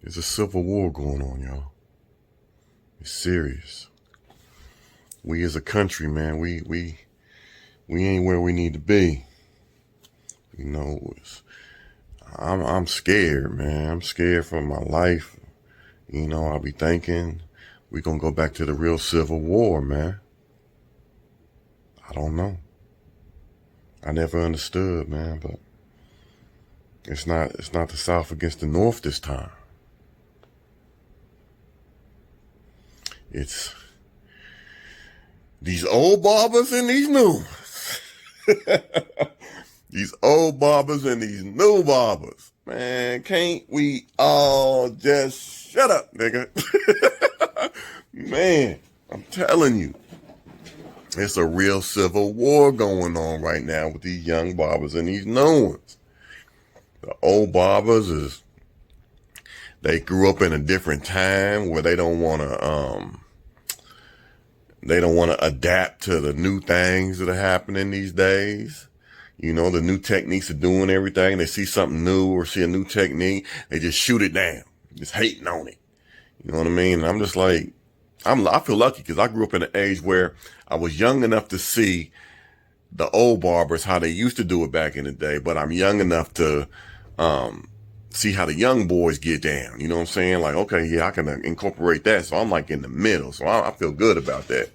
There's a civil war going on, y'all. It's serious. We as a country, man, we ain't where we need to be. You know, I'm scared, man. I'm scared for my life. You know, I'll be thinking we gonna go back to the real civil war, man. I don't know. I never understood, man, but it's not the South against the North this time. It's these old barbers and these new ones. These old barbers and these new barbers. Man, can't we all just shut up, nigga? Man, I'm telling you. It's a real civil war going on right now with these young barbers and these new ones. The old barbers they grew up in a different time where they don't want to adapt to the new things that are happening these days. You know, the new techniques of doing everything. They see something new or see a new technique, they just shoot it down, just hating on it. You know what I mean? And I'm just like, I feel lucky because I grew up in an age where I was young enough to see the old barbers, how they used to do it back in the day, but I'm young enough to see how the young boys get down. You know what I'm saying? Like, okay, yeah, I can incorporate that. So I'm like in the middle. So I feel good about that.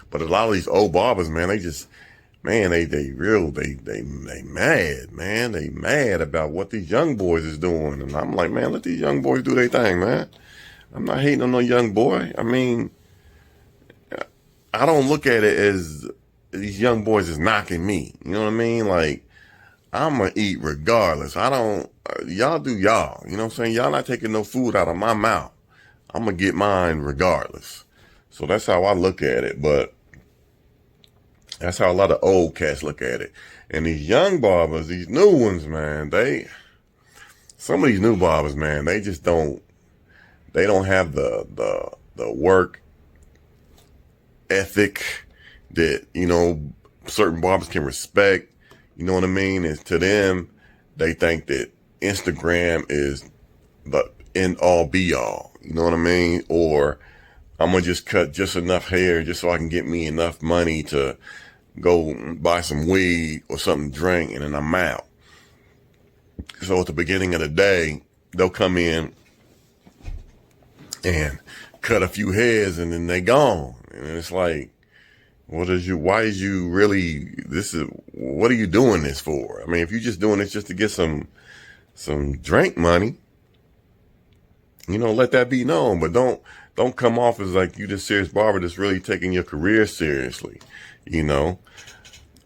But a lot of these old barbers, man, they just, man, they mad, man. They mad about what these young boys is doing. And I'm like, man, let these young boys do their thing, man. I'm not hating on no young boy. I mean, I don't look at it as these young boys is knocking me. You know what I mean? Like, I'm going to eat regardless. Y'all do y'all. You know what I'm saying? Y'all not taking no food out of my mouth. I'm going to get mine regardless. So that's how I look at it. But that's how a lot of old cats look at it. And these young barbers, these new ones, man, some of these new barbers, man, they just don't have the work ethic that, you know, certain barbers can respect. You know what I mean? And to them, they think that Instagram is the end all be all. You know what I mean? Or I'm going to just cut just enough hair just so I can get me enough money to go buy some weed or something to drink, and then I'm out. So at the beginning of the day, they'll come in and cut a few hairs and then they gone. And it's like, what are you doing this for? I mean, if you're just doing this just to get some drink money, you know, let that be known, but don't come off as like you this serious barber that's really taking your career seriously. You know,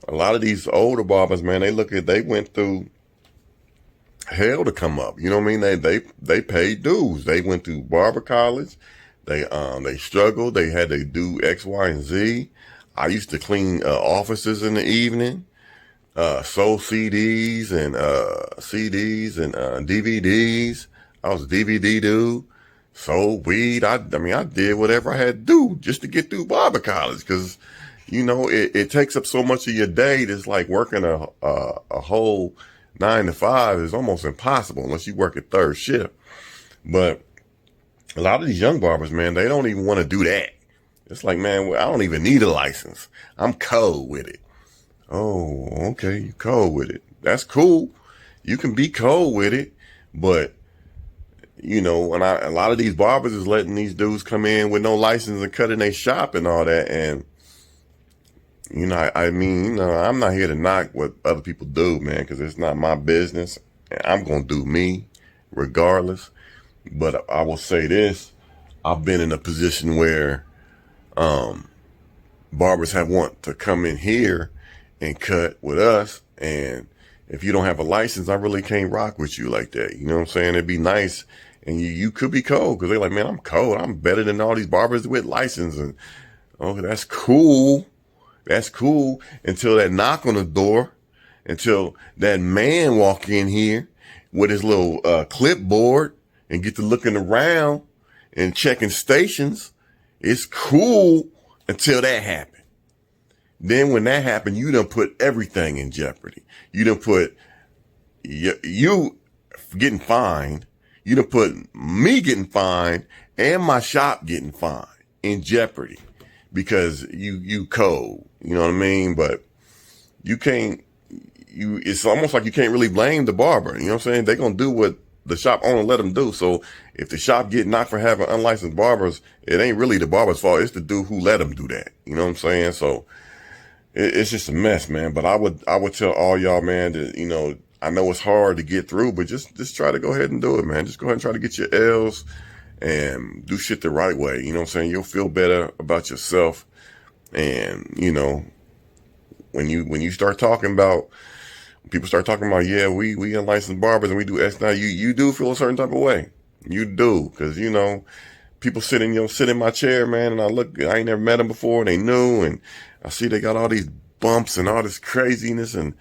a lot of these older barbers, man, they went through hell to come up. You know what I mean? They paid dues. They went through barber college. They struggled. They had to do X, Y, and Z. I used to clean offices in the evening, sold CDs and DVDs. I was a DVD dude. Sold weed. I did whatever I had to do just to get through barber college, because, you know, it takes up so much of your day. That's like working a whole 9 to 5 is almost impossible unless you work at third shift. But a lot of these young barbers, man, they don't even want to do that. It's like, man, I don't even need a license. I'm cold with it. Oh, okay, you cold with it. That's cool. You can be cold with it, but, you know, a lot of these barbers is letting these dudes come in with no license and cut in their shop and all that. And, you know, I'm not here to knock what other people do, man, because it's not my business. And I'm going to do me regardless. But I will say this. I've been in a position where barbers have want to come in here and cut with us. And if you don't have a license, I really can't rock with you like that. You know what I'm saying? It'd be nice. And you could be cold because they're like, man, I'm cold. I'm better than all these barbers with license. And, okay, that's cool. That's cool until that knock on the door, until that man walk in here with his little clipboard and get to looking around and checking stations. It's cool until that happened. Then when that happened, you done put everything in jeopardy. You done put you getting fined. you done put me getting fined and my shop getting fined in jeopardy because you code, you know what I mean? But you can't, it's almost like you can't really blame the barber. You know what I'm saying? They're going to do what the shop owner let them do. So if the shop get knocked for having unlicensed barbers, it ain't really the barber's fault. It's the dude who let them do that. You know what I'm saying? So it's just a mess, man. But I would tell all y'all, man, that, you know, I know it's hard to get through, but just try to go ahead and do it, man. Just go ahead and try to get your L's and do shit the right way. You know what I'm saying? You'll feel better about yourself. And, you know, when you start talking about, people start talking about, yeah, we unlicensed barbers and we do X now, you do feel a certain type of way. You do. Cause you know, people sit in my chair, man. And I ain't never met them before and they knew. And I see they got all these bumps and all this craziness and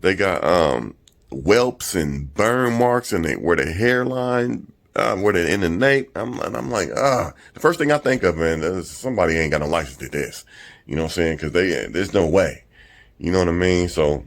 they got, whelps and burn marks and where the hairline, where they're in the nape. I'm like, the first thing I think of, man, is somebody ain't got no license to this. You know what I'm saying? Cause there's no way. You know what I mean? So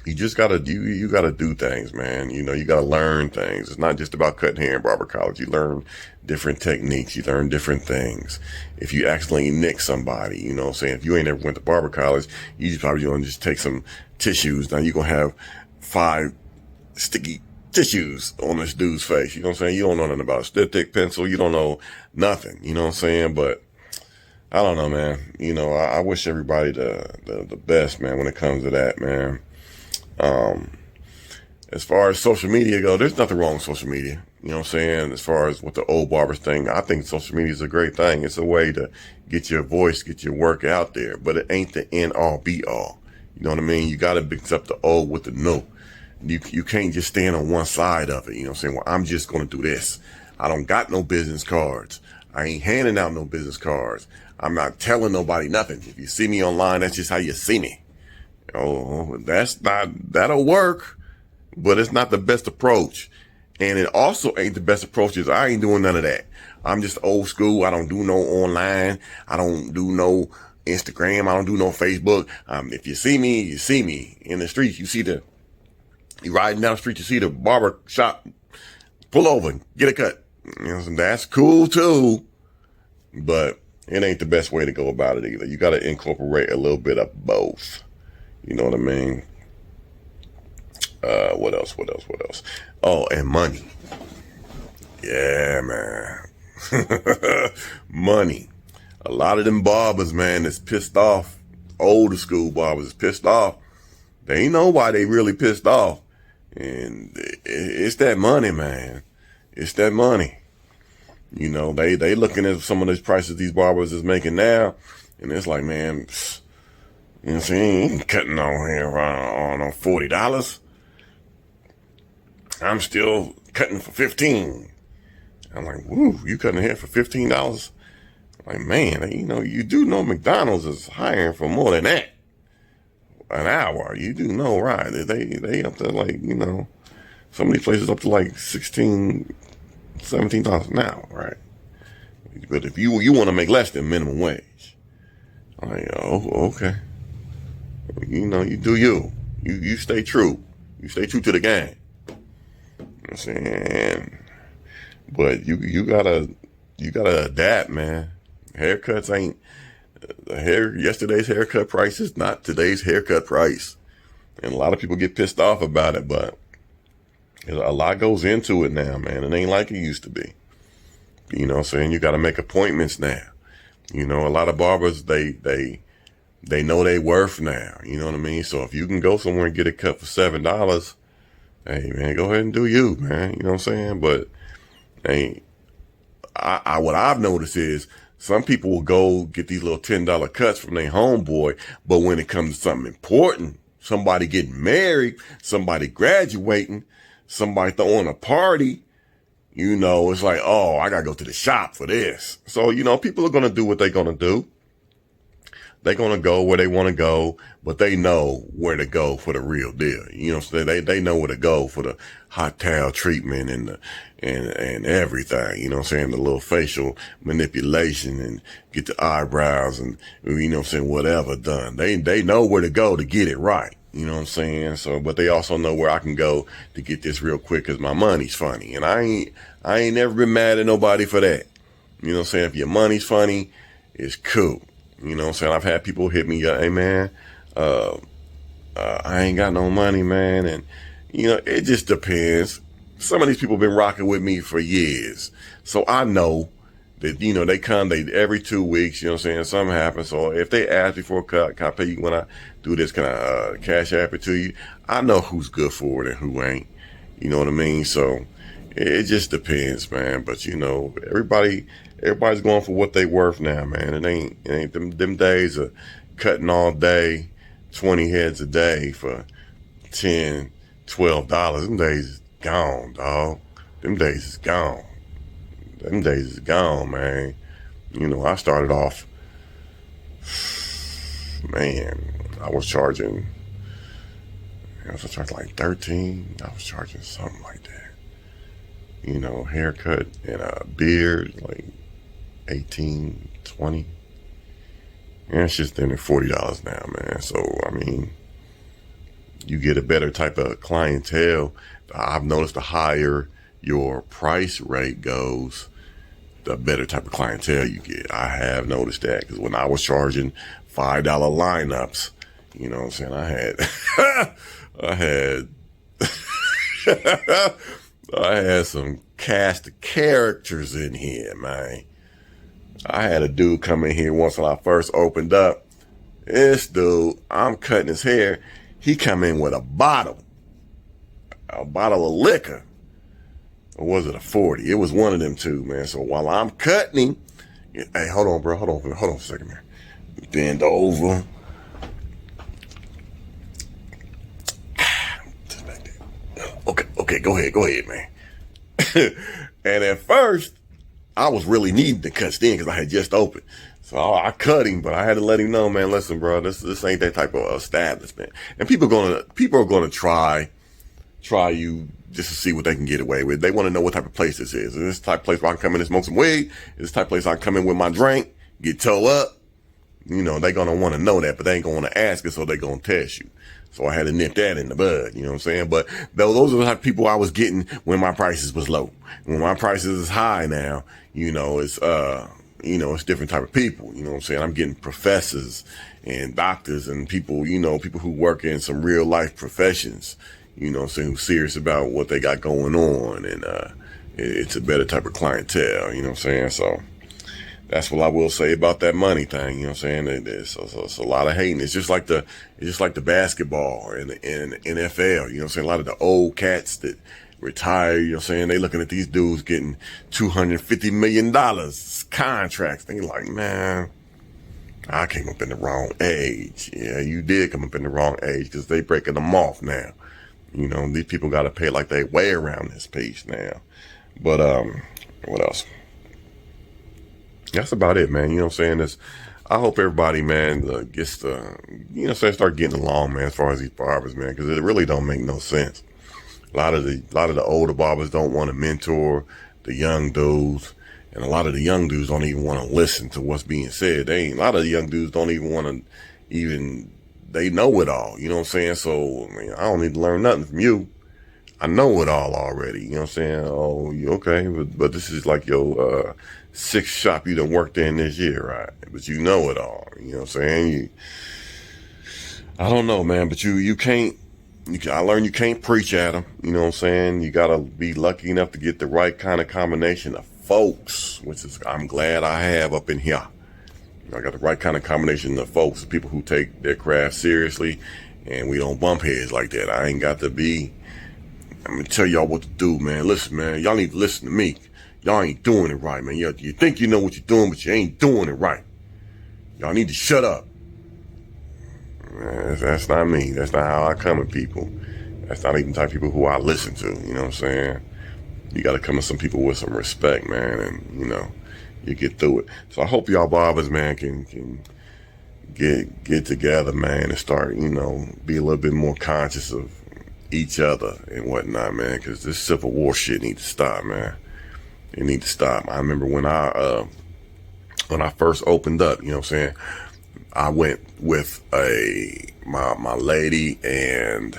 you just gotta you gotta do things, man. You know, you gotta learn things. It's not just about cutting hair in barber college. You learn different techniques. You learn different things. If you accidentally nick somebody, you know what I'm saying? If you ain't ever went to barber college, you just probably gonna just take some tissues. Now you're gonna have 5 sticky tissues on this dude's face. You know what I'm saying? You don't know nothing about a styptic pencil. You don't know nothing. You know what I'm saying? But I don't know, man. You know, I wish everybody the best, man, when it comes to that, man. As far as social media go, there's nothing wrong with social media. You know what I'm saying? As far as with the old barbers thing, I think social media is a great thing. It's a way to get your voice, get your work out there, but it ain't the end all be all. You know what I mean? You got to mix up the old with the new. You can't just stand on one side of it. You know what I'm saying? Well, I'm just going to do this. I don't got no business cards. I ain't handing out no business cards. I'm not telling nobody nothing. If you see me online, that's just how you see me. Oh, that'll work, but it's not the best approach. And it also ain't the best approach is I ain't doing none of that. I'm just old school. I don't do no online. I don't do no Instagram. I don't do no Facebook. If you see me, you see me in the streets. You riding down the street, you see the barber shop, pull over and get a cut. You know, that's cool too, but it ain't the best way to go about it either. You got to incorporate a little bit of both. You know what I mean? What else? Oh, and money. Yeah, man. Money. A lot of them barbers, man, is pissed off. Older school barbers is pissed off. They know why they really pissed off. And it's that money, man. It's that money. You know, they looking at some of these prices these barbers is making now. And it's like, man, you know what I'm saying? Ain't cutting on here on $40. I'm still cutting for $15. I'm like, woo, you cutting hair for $15? Like, man, you know, you do know McDonald's is hiring for more than that. An hour. You do know, right? They up to like, you know, some of these places up to like $16, $17 an hour, right? But if you want to make less than minimum wage, I'm like, oh, okay. You know, you do you. You stay true. You stay true to the game. You know what I'm saying? But you gotta adapt, man. Haircuts ain't yesterday's haircut price is not today's haircut price. And a lot of people get pissed off about it, but a lot goes into it now, man. It ain't like it used to be. You know what I'm saying? You gotta make appointments now. You know, a lot of barbers, they know they worth now. You know what I mean? So if you can go somewhere and get a cut for $7, hey man, go ahead and do you, man. You know what I'm saying? But hey, what I've noticed is some people will go get these little $10 cuts from their homeboy, but when it comes to something important, somebody getting married, somebody graduating, somebody throwing a party, you know, it's like, oh, I gotta go to the shop for this. So, you know, people are gonna do what they're gonna do. They're going to go where they want to go, but they know where to go for the real deal. You know what I'm saying? They know where to go for the hot towel treatment and everything. You know what I'm saying? The little facial manipulation and get the eyebrows and, you know what I'm saying, whatever done. They know where to go to get it right. You know what I'm saying? So, but they also know where I can go to get this real quick because my money's funny. And I ain't never been mad at nobody for that. You know what I'm saying? If your money's funny, it's cool. You know what I'm saying? I've had people hit me up, hey man, I ain't got no money, man. And, you know, it just depends. Some of these people been rocking with me for years. So I know that, you know, they every 2 weeks, you know what I'm saying? Something happens. So if they ask me for a cut, can I pay you when I do this? Can I cash app it to you? I know who's good for it and who ain't. You know what I mean? So it just depends, man. But you know, everybody's going for what they worth now, man. It ain't them days of cutting all day, 20 heads a day for $10, $12. Them days is gone, dog. Them days is gone. Them days is gone, man. You know, I started off, man, I was charging like 13. I was charging something like that. You know, haircut and a beard, like 18, 20. And it's just then at $40 now, man. So, I mean, you get a better type of clientele. I've noticed the higher your price rate goes, the better type of clientele you get. I have noticed that because when I was charging $5 lineups, you know what I'm saying? I had some cast of characters in here, man. I had a dude come in here once when I first opened up. This dude, I'm cutting his hair. He come in with a bottle of liquor. Or was it a 40? It was one of them two, man. So while I'm cutting him, hey, hold on, bro. Hold on for a second, man. Bend over. Okay, go ahead, man. And at first, I was really needing to cut in because I had just opened. So I cut him, but I had to let him know, man, listen, bro, this ain't that type of establishment. And people are gonna try you just to see what they can get away with. They want to know what type of place this is. Is this type of place where I can come in and smoke some weed? Is this type of place I can come in with my drink, get toe up? You know, they gonna want to know that, but they ain't gonna want to ask it, so they gonna test you. So I had to nip that in the bud, you know what I'm saying? But those are the type of people I was getting when my prices was low. When my prices is high now, you know, it's different type of people, you know what I'm saying? I'm getting professors and doctors and people, you know, people who work in some real life professions, you know what I'm saying, who's serious about what they got going on. And, it's a better type of clientele, you know what I'm saying? So that's what I will say about that money thing. You know what I'm saying? It's a lot of hating. It's just like the basketball and the NFL. You know what I'm saying? A lot of the old cats that retire, you know what I'm saying? They looking at these dudes getting $250 million contracts. They like, man, I came up in the wrong age. Yeah, you did come up in the wrong age because they breaking them off now. You know, these people got to pay like they way around this piece now. But, what else? That's about it, man. You know what I'm saying? I hope everybody, man, gets to, you know, start getting along, man, as far as these barbers, man, because it really don't make no sense. A lot of the older barbers don't want to mentor the young dudes, and a lot of the young dudes don't even want to listen to what's being said. A lot of the young dudes don't even want to they know it all. You know what I'm saying? So, I mean, I don't need to learn nothing from you. I know it all already. You know what I'm saying? Oh, you okay? But this is like your sixth shop you done worked in this year, right? But you know it all. You know what I'm saying? I don't know, man. But I learned you can't preach at them. You know what I'm saying? You gotta be lucky enough to get the right kind of combination of folks, which is I'm glad I have up in here. I got the right kind of combination of folks, people who take their craft seriously, and we don't bump heads like that. I ain't got to be. I'm gonna tell y'all what to do, man. Listen, man, y'all need to listen to me. Y'all ain't doing it right, man. You think you know what you're doing, but you ain't doing it right. Y'all need to shut up. Man, that's not me. That's not how I come at people. That's not even the type of people who I listen to. You know what I'm saying? You got to come at some people with some respect, man, and you know, you get through it. So I hope y'all barbers, man, can get together, man, and start, you know, be a little bit more conscious of each other and whatnot, man, because this civil war shit needs to stop, man. It needs to stop. I remember when I first opened up, you know what I'm saying, I went with my lady and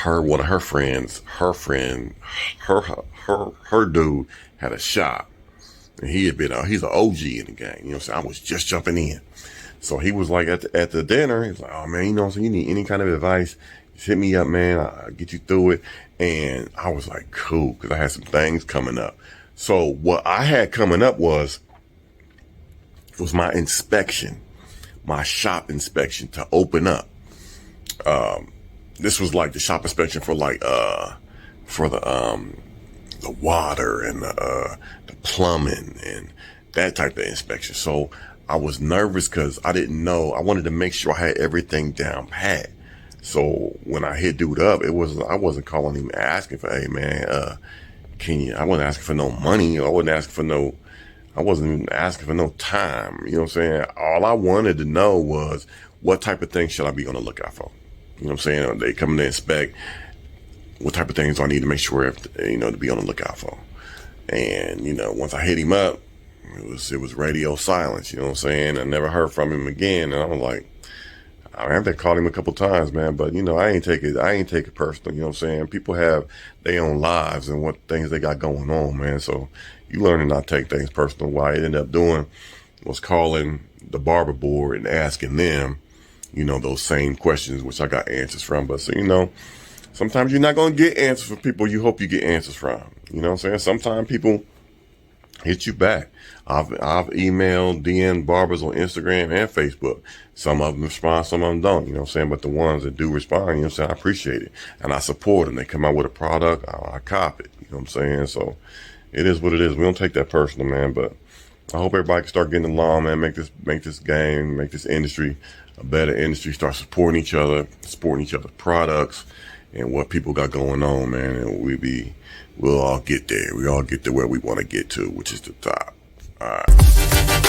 one of her friends. Her dude had a shop, and he's an OG in the game. You know what I'm saying? I was just jumping in. So he was like at the dinner, he's like, oh man, you know what I'm saying? You need any kind of advice, just hit me up, man. I'll get you through it. And I was like, cool, because I had some things coming up. So what I had coming up was my inspection, my shop inspection to open up. This was like the shop inspection for for the water and the plumbing and that type of inspection. So I was nervous because I didn't know. I wanted to make sure I had everything down pat. So when I hit dude up, I wasn't calling him asking for, hey man, I wasn't asking for no money. I wasn't even asking for no time. You know what I'm saying? All I wanted to know was what type of things should I be on the lookout for? You know what I'm saying? Are they coming to inspect? What type of things do I need to make sure, to be on the lookout for? And, once I hit him up, it was radio silence, you know what I'm saying? I never heard from him again. And I was like, I have to call him a couple times, man, but I ain't take it personal, you know what I'm saying? People have their own lives and what things they got going on, man. So you learn to not take things personal. What I ended up doing was calling the barber board and asking them, those same questions, which I got answers from. But so, sometimes you're not going to get answers from people you hope you get answers from. You know what I'm saying? Sometimes people hit you back. I've emailed, DM'd barbers on Instagram and Facebook. Some of them respond, some of them don't, you know what I'm saying? But the ones that do respond, you know what I'm saying, I appreciate it. And I support them. They come out with a product, I cop it. You know what I'm saying? So it is what it is. We don't take that personal, man. But I hope everybody can start getting along, man. Make this game, make this industry a better industry. Start supporting each other's products and what people got going on, man. And we'll all get there. We all get to where we want to get to, which is the top. All right.